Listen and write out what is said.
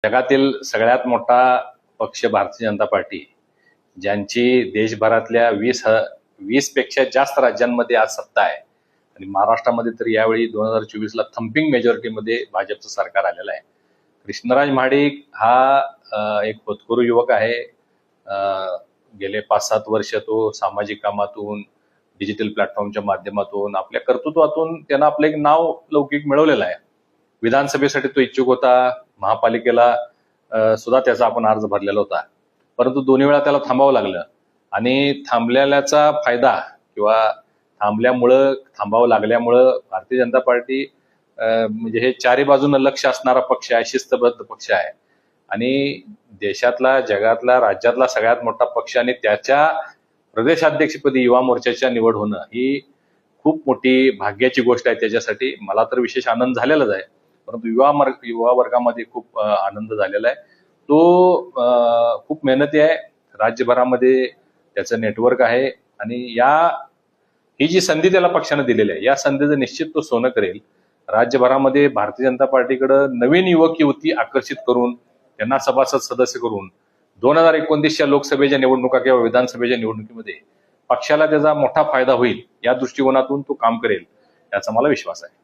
जगातील सगळ्यात मोठा पक्ष भारतीय जनता पार्टी, ज्यांची देशभरातल्या 20 पेक्षा जास्त राज्यांमध्ये आज सत्ता आहे आणि महाराष्ट्रामध्ये तर यावेळी 2024ला थम्पिंग मेजॉरिटीमध्ये भाजपचं सरकार आलेलं आहे. कृष्णराज महाडिक हा एक होतकरू युवक आहे. गेले 5-7 वर्ष तो सामाजिक कामातून, डिजिटल प्लॅटफॉर्मच्या माध्यमातून, आपल्या कर्तृत्वातून त्यांना आपलं एक नाव लौकिक मिळवलेलं आहे. विधानसभेसाठी तो इच्छुक होता, महापालिकेला सुद्धा त्याचा आपण अर्ज भरलेला होता, परंतु 2 वेळा त्याला थांबावं लागलं आणि थांबलेल्याचा फायदा किंवा थांबावं लागल्यामुळं भारतीय जनता पार्टी म्हणजे हे चारी बाजूनं लक्ष असणारा पक्ष आहे, शिस्तबद्ध पक्ष आहे आणि देशातला, जगातला, राज्यातला सगळ्यात मोठा पक्ष आणि त्याच्या प्रदेशाध्यक्षपदी युवा मोर्चाच्या निवड होणं ही खूप मोठी भाग्याची गोष्ट आहे. त्याच्यासाठी मला तर विशेष आनंद झालेलाच आहे, परंतु युवा वर्गामध्ये खूप आनंद झालेला आहे. तो खूप मेहनती आहे, राज्यभरामध्ये त्याचं नेटवर्क आहे आणि ही जी संधी त्याला पक्षानं दिलेली आहे, या संधीचं निश्चित तो सोनं करेल. राज्यभरामध्ये भारतीय जनता पार्टीकडे नवीन युवक युवती आकर्षित करून, त्यांना सभासद सदस्य करून 2029च्या लोकसभेच्या निवडणुका किंवा विधानसभेच्या निवडणुकीमध्ये पक्षाला त्याचा मोठा फायदा होईल, या दृष्टिकोनातून तो काम करेल, याचा मला विश्वास आहे.